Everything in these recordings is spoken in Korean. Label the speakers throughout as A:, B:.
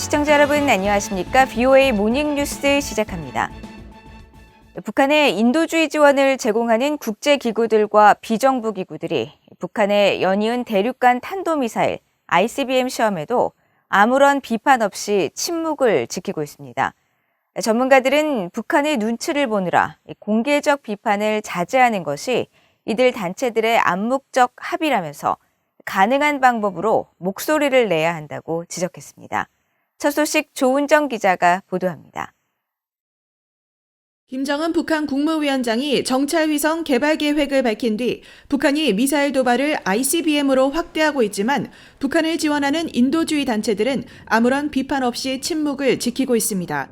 A: 시청자 여러분 안녕하십니까? VOA 모닝뉴스 시작합니다. 북한의 인도주의 지원을 제공하는 국제기구들과 비정부 기구들이 북한의 연이은 대륙간 탄도미사일 ICBM 시험에도 아무런 비판 없이 침묵을 지키고 있습니다. 전문가들은 북한의 눈치를 보느라 공개적 비판을 자제하는 것이 이들 단체들의 암묵적 합의라면서 가능한 방법으로 목소리를 내야 한다고 지적했습니다. 첫 소식 조은정 기자가 보도합니다.
B: 김정은 북한 국무위원장이 정찰위성 개발 계획을 밝힌 뒤 북한이 미사일 도발을 ICBM으로 확대하고 있지만 북한을 지원하는 인도주의 단체들은 아무런 비판 없이 침묵을 지키고 있습니다.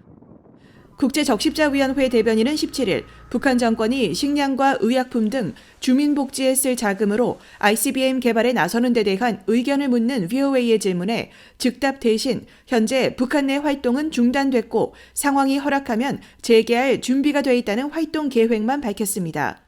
B: 국제적십자위원회 대변인은 17일 북한 정권이 식량과 의약품 등 주민복지에 쓸 자금으로 ICBM 개발에 나서는 데 대한 의견을 묻는 VOA의 질문에 즉답 대신 현재 북한 내 활동은 중단됐고 상황이 허락하면 재개할 준비가 돼 있다는 활동 계획만 밝혔습니다.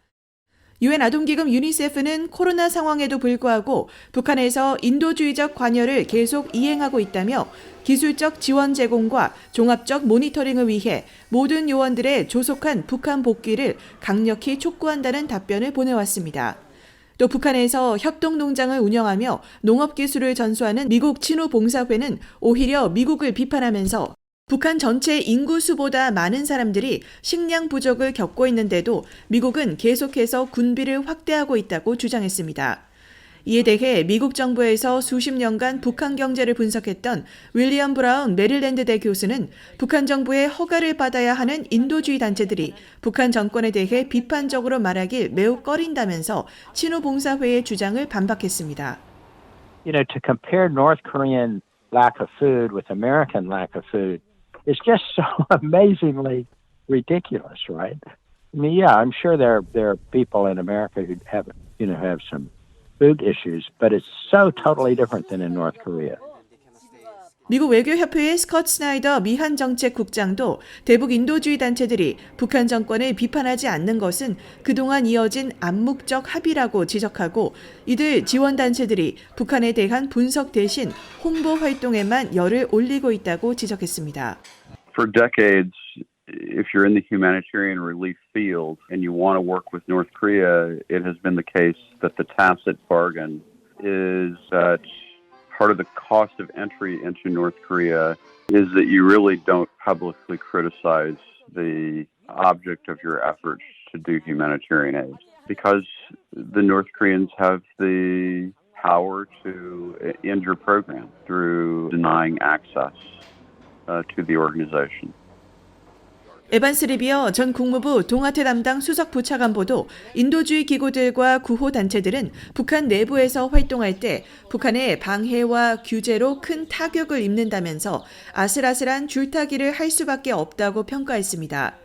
B: 유엔 아동기금 유니세프는 코로나 상황에도 불구하고 북한에서 인도주의적 관여를 계속 이행하고 있다며 기술적 지원 제공과 종합적 모니터링을 위해 모든 요원들의 조속한 북한 복귀를 강력히 촉구한다는 답변을 보내왔습니다. 또 북한에서 협동농장을 운영하며 농업기술을 전수하는 미국 친후봉사회는 오히려 미국을 비판하면서 북한 전체 인구 수보다 많은 사람들이 식량 부족을 겪고 있는데도 미국은 계속해서 군비를 확대하고 있다고 주장했습니다. 이에 대해 미국 정부에서 수십 년간 북한 경제를 분석했던 윌리엄 브라운 메릴랜드대 교수는 북한 정부의 허가를 받아야 하는 인도주의 단체들이 북한 정권에 대해 비판적으로 말하길 매우 꺼린다면서 친후봉사회의 주장을 반박했습니다.
C: To compare North Korean lack of food with American lack of food is just so amazingly ridiculous, right? I mean, yeah, I'm sure there are people in America who have some food issues, but it's so totally different than in North Korea.
B: 미국 외교협회의 스콧 스나이더 미한정책국장도 대북 인도주의 단체들이 북한 정권을 비판하지 않는 것은 그동안 이어진 암묵적 합의라고 지적하고 이들 지원단체들이 북한에 대한 분석 대신 홍보 활동에만 열을 올리고 있다고 지적했습니다.
D: For decades, if you're in the humanitarian relief field and you want to work with North Korea, it has been the case that the tacit bargain is that part of the cost of entry into North Korea is that you really don't publicly criticize the object of your efforts to do humanitarian aid because the North Koreans have the power to end your program through denying access to the organization.
B: 에반스 리비어 전 국무부 동아태 담당 수석 부차관보도 인도주의 기구들과 구호단체들은 북한 내부에서 활동할 때 북한의 방해와 규제로 큰 타격을 입는다면서 아슬아슬한 줄타기를 할 수밖에 없다고 평가했습니다.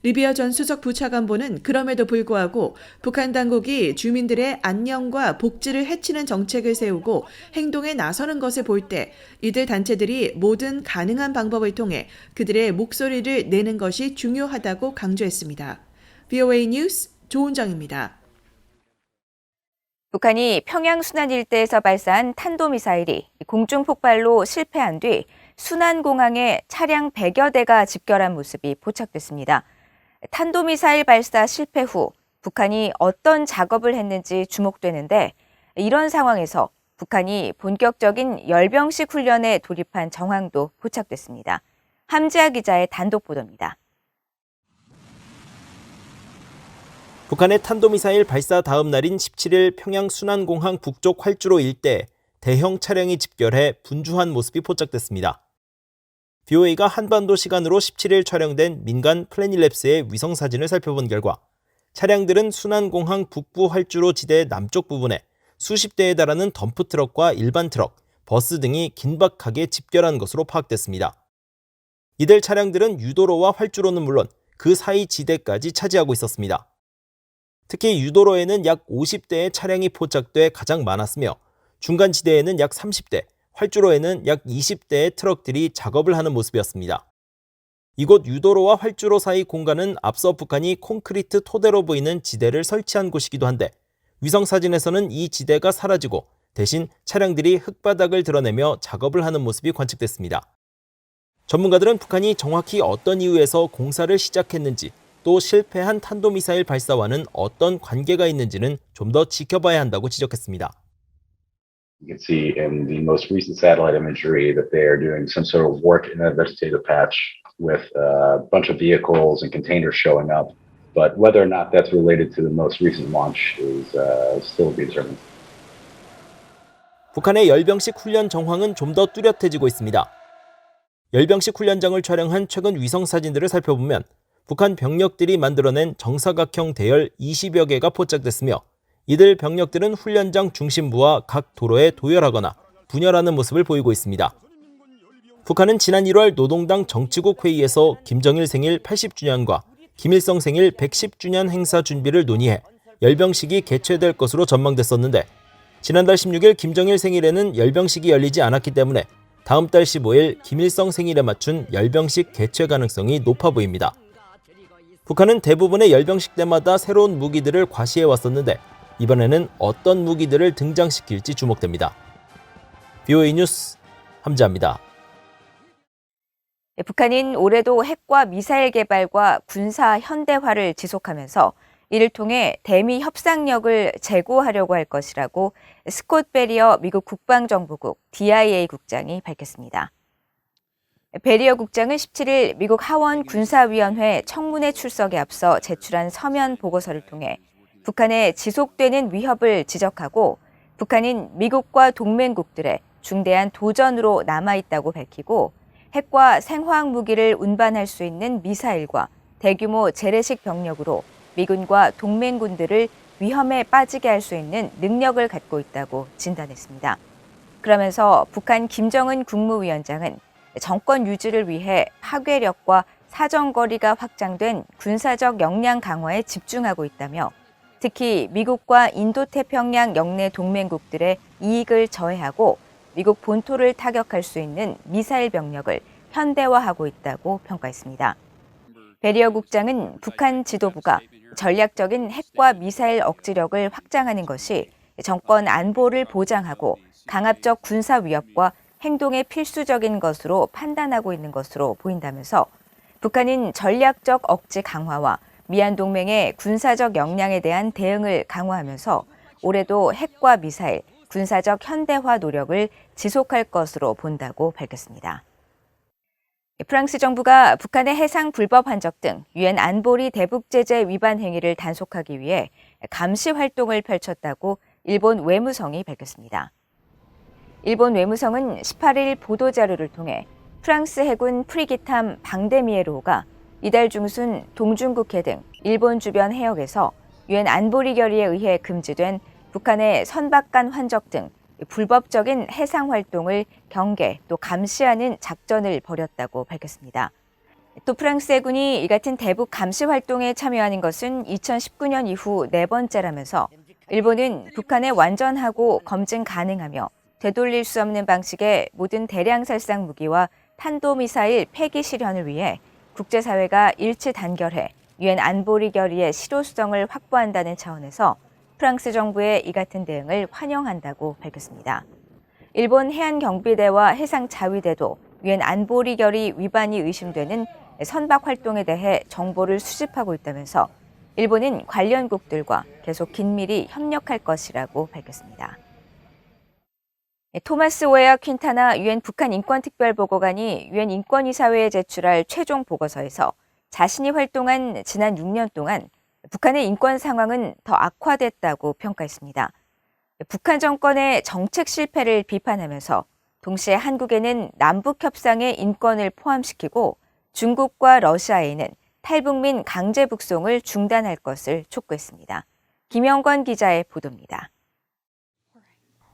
B: 리비어 전 수석 부차관보는 그럼에도 불구하고 북한 당국이 주민들의 안녕과 복지를 해치는 정책을 세우고 행동에 나서는 것을 볼 때 이들 단체들이 모든 가능한 방법을 통해 그들의 목소리를 내는 것이 중요하다고 강조했습니다. VOA 뉴스 조은정입니다.
A: 북한이 평양 순안 일대에서 발사한 탄도미사일이 공중 폭발로 실패한 뒤 순안공항에 차량 100여 대가 집결한 모습이 포착됐습니다. 탄도미사일 발사 실패 후 북한이 어떤 작업을 했는지 주목되는데 이런 상황에서 북한이 본격적인 열병식 훈련에 돌입한 정황도 포착됐습니다. 함지아 기자의 단독 보도입니다.
E: 북한의 탄도미사일 발사 다음 날인 17일 평양 순안공항 북쪽 활주로 일대에 대형 차량이 집결해 분주한 모습이 포착됐습니다. VOA가 한반도 시간으로 17일 촬영된 민간 플래닛랩스의 위성사진을 살펴본 결과 차량들은 순안공항 북부 활주로 지대 남쪽 부분에 수십 대에 달하는 덤프트럭과 일반 트럭, 버스 등이 긴박하게 집결한 것으로 파악됐습니다. 이들 차량들은 유도로와 활주로는 물론 그 사이 지대까지 차지하고 있었습니다. 특히 유도로에는 약 50대의 차량이 포착돼 가장 많았으며 중간 지대에는 약 30대, 활주로에는 약 20대의 트럭들이 작업을 하는 모습이었습니다. 이곳 유도로와 활주로 사이 공간은 앞서 북한이 콘크리트 토대로 보이는 지대를 설치한 곳이기도 한데 위성사진에서는 이 지대가 사라지고 대신 차량들이 흙바닥을 드러내며 작업을 하는 모습이 관측됐습니다. 전문가들은 북한이 정확히 어떤 이유에서 공사를 시작했는지 또 실패한 탄도미사일 발사와는 어떤 관계가 있는지는 좀 더 지켜봐야 한다고 지적했습니다.
F: You can see in the most recent satellite imagery that they are doing some sort of work in a vegetative patch with a bunch of vehicles and containers showing up. But whether or not that's related to the most recent launch is still to be determined.
E: 북한의 열병식 훈련 정황은 좀 더 뚜렷해지고 있습니다. 열병식 훈련장을 촬영한 최근 위성 사진들을 살펴보면 북한 병력들이 만들어낸 정사각형 대열 20여 개가 포착됐으며 이들 병력들은 훈련장 중심부와 각 도로에 도열하거나 분열하는 모습을 보이고 있습니다. 북한은 지난 1월 노동당 정치국 회의에서 김정일 생일 80주년과 김일성 생일 110주년 행사 준비를 논의해 열병식이 개최될 것으로 전망됐었는데 지난달 16일 김정일 생일에는 열병식이 열리지 않았기 때문에 다음 달 15일 김일성 생일에 맞춘 열병식 개최 가능성이 높아 보입니다. 북한은 대부분의 열병식 때마다 새로운 무기들을 과시해 왔었는데 이번에는 어떤 무기들을 등장시킬지 주목됩니다. VOA 뉴스 함지아입니다.
A: 북한은 올해도 핵과 미사일 개발과 군사 현대화를 지속하면서 이를 통해 대미 협상력을 제고하려고 할 것이라고 스콧 베리어 미국 국방정보국 DIA 국장이 밝혔습니다. 베리어 국장은 17일 미국 하원 군사위원회 청문회 출석에 앞서 제출한 서면 보고서를 통해 북한의 지속되는 위협을 지적하고 북한은 미국과 동맹국들의 중대한 도전으로 남아있다고 밝히고 핵과 생화학 무기를 운반할 수 있는 미사일과 대규모 재래식 병력으로 미군과 동맹군들을 위험에 빠지게 할 수 있는 능력을 갖고 있다고 진단했습니다. 그러면서 북한 김정은 국무위원장은 정권 유지를 위해 파괴력과 사정거리가 확장된 군사적 역량 강화에 집중하고 있다며 특히 미국과 인도태평양 영내 동맹국들의 이익을 저해하고 미국 본토를 타격할 수 있는 미사일 병력을 현대화하고 있다고 평가했습니다. 베리어 국장은 북한 지도부가 전략적인 핵과 미사일 억지력을 확장하는 것이 정권 안보를 보장하고 강압적 군사 위협과 행동에 필수적인 것으로 판단하고 있는 것으로 보인다면서 북한은 전략적 억지 강화와 미얀 동맹의 군사적 역량에 대한 대응을 강화하면서 올해도 핵과 미사일, 군사적 현대화 노력을 지속할 것으로 본다고 밝혔습니다. 프랑스 정부가 북한의 해상 불법 환적 등 유엔 안보리 대북 제재 위반 행위를 단속하기 위해 감시 활동을 펼쳤다고 일본 외무성이 밝혔습니다. 일본 외무성은 18일 보도자료를 통해 프랑스 해군 프리기탐 방데미에르호가 이달 중순 동중국해 등 일본 주변 해역에서 유엔 안보리 결의에 의해 금지된 북한의 선박간 환적 등 불법적인 해상 활동을 경계 또 감시하는 작전을 벌였다고 밝혔습니다. 또 프랑스 해군이 이 같은 대북 감시 활동에 참여하는 것은 2019년 이후 4번째라면서 일본은 북한의 완전하고 검증 가능하며 되돌릴 수 없는 방식의 모든 대량 살상 무기와 탄도미사일 폐기 실현을 위해 국제사회가 일치 단결해 유엔 안보리 결의의 실효성을 확보한다는 차원에서 프랑스 정부의 이 같은 대응을 환영한다고 밝혔습니다. 일본 해안경비대와 해상자위대도 유엔 안보리 결의 위반이 의심되는 선박 활동에 대해 정보를 수집하고 있다면서 일본은 관련국들과 계속 긴밀히 협력할 것이라고 밝혔습니다. 토마스 웨어 퀸타나 유엔 북한 인권특별보고관이 유엔 인권이사회에 제출할 최종 보고서에서 자신이 활동한 지난 6년 동안 북한의 인권 상황은 더 악화됐다고 평가했습니다. 북한 정권의 정책 실패를 비판하면서 동시에 한국에는 남북 협상의 인권을 포함시키고 중국과 러시아에는 탈북민 강제 북송을 중단할 것을 촉구했습니다. 김영권 기자의 보도입니다.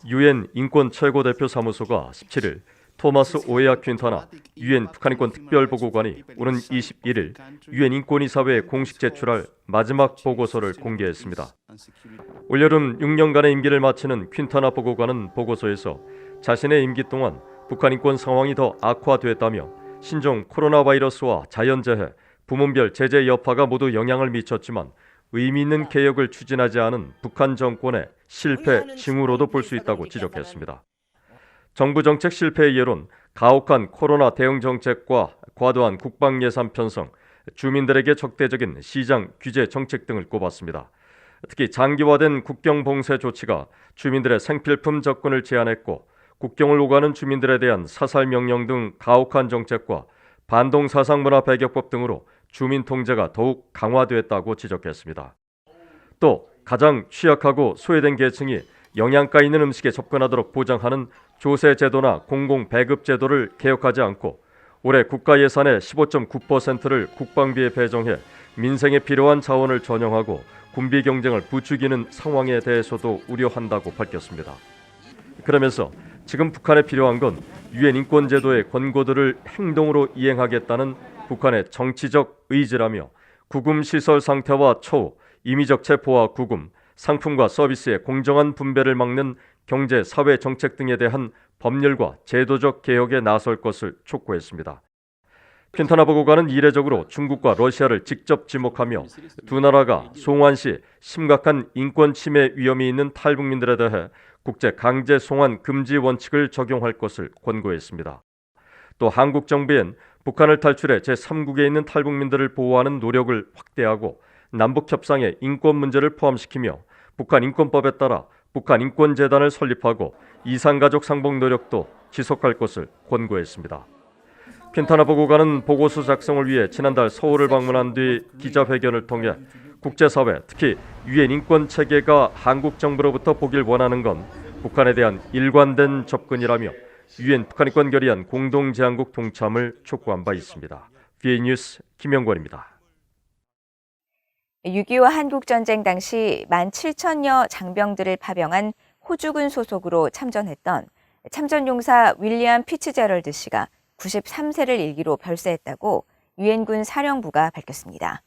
G: 유엔 인권 최고대표 사무소가 17일 토마스 오에아 퀸타나 유엔 북한인권 특별보고관이 오는 21일 유엔 인권이사회에 공식 제출할 마지막 보고서를 공개했습니다. 올여름 6년간의 임기를 마치는 퀸타나 보고관은 보고서에서 자신의 임기 동안 북한 인권 상황이 더 악화됐다며 신종 코로나 바이러스와 자연재해, 부문별 제재 여파가 모두 영향을 미쳤지만 의미 있는 개혁을 추진하지 않은 북한 정권의 실패 징후로도 볼 수 있다고 지적했습니다. 정부 정책 실패의 예론, 가혹한 코로나 대응 정책과 과도한 국방 예산 편성, 주민들에게 적대적인 시장 규제 정책 등을 꼽았습니다. 특히 장기화된 국경 봉쇄 조치가 주민들의 생필품 접근을 제한했고 국경을 오가는 주민들에 대한 사살 명령 등 가혹한 정책과 반동 사상문화 배격법 등으로 주민 통제가 더욱 강화됐다고 지적했습니다. 또 가장 취약하고 소외된 계층이 영양가 있는 음식에 접근하도록 보장하는 조세 제도나 공공 배급 제도를 개혁하지 않고 올해 국가 예산의 15.9%를 국방비에 배정해 민생에 필요한 자원을 전용하고 군비 경쟁을 부추기는 상황에 대해서도 우려한다고 밝혔습니다. 그러면서 지금 북한에 필요한 건 유엔 인권 제도의 권고들을 행동으로 이행하겠다는 북한의 정치적 의지라며 구금 시설 상태와 처우, 임의적 체포와 구금, 상품과 서비스의 공정한 분배를 막는 경제, 사회 정책 등에 대한 법률과 제도적 개혁에 나설 것을 촉구했습니다. 퀸타나 보고관은 이례적으로 중국과 러시아를 직접 지목하며 두 나라가 송환 시 심각한 인권 침해 위험이 있는 탈북민들에 대해 국제 강제 송환 금지 원칙을 적용할 것을 권고했습니다. 또 한국 정부엔 북한을 탈출해 제3국에 있는 탈북민들을 보호하는 노력을 확대하고 남북 협상에 인권 문제를 포함시키며 북한 인권법에 따라 북한 인권재단을 설립하고 이산가족 상봉 노력도 지속할 것을 권고했습니다. 퀸타나 보고관은 보고서 작성을 위해 지난달 서울을 방문한 뒤 기자회견을 통해 국제사회, 특히 유엔 인권 체계가 한국 정부로부터 보길 원하는 건 북한에 대한 일관된 접근이라며 유엔 북한 인권 결의안 공동제안국 동참을 촉구한 바 있습니다. VA 뉴스 김영권입니다.
A: 6.25 한국전쟁 당시 17,000여 장병들을 파병한 호주군 소속으로 참전했던 참전용사 윌리엄 피츠제럴드 씨가 93세를 일기로 별세했다고 유엔군 사령부가 밝혔습니다.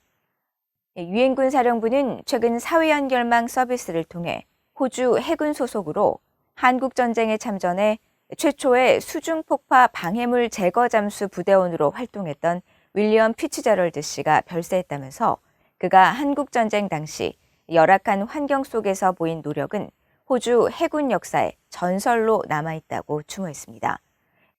A: 유엔군 사령부는 최근 사회연결망 서비스를 통해 호주 해군 소속으로 한국전쟁에 참전해 최초의 수중폭파 방해물 제거 잠수 부대원으로 활동했던 윌리엄 피츠제럴드 씨가 별세했다면서 그가 한국전쟁 당시 열악한 환경 속에서 보인 노력은 호주 해군 역사의 전설로 남아있다고 추모했습니다.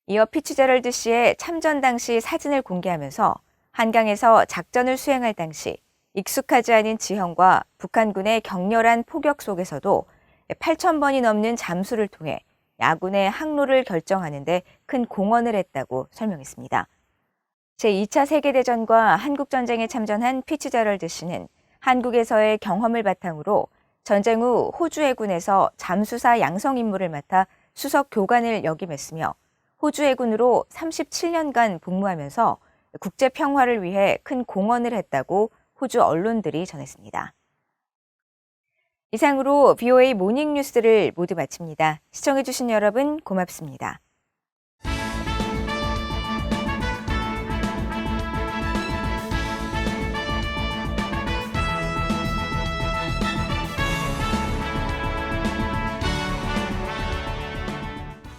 A: 이어 피츠제럴드 씨의 참전 당시 사진을 공개하면서 한강에서 작전을 수행할 당시 익숙하지 않은 지형과 북한군의 격렬한 포격 속에서도 8,000번이 넘는 잠수를 통해 야군의 항로를 결정하는 데 큰 공헌을 했다고 설명했습니다. 제2차 세계대전과 한국전쟁에 참전한 피츠제럴드 씨는 한국에서의 경험을 바탕으로 전쟁 후 호주 해군에서 잠수사 양성 임무를 맡아 수석 교관을 역임했으며 호주 해군으로 37년간 복무하면서 국제 평화를 위해 큰 공헌을 했다고 호주 언론들이 전했습니다. 이상으로 VOA 모닝뉴스를 모두 마칩니다. 시청해주신 여러분 고맙습니다.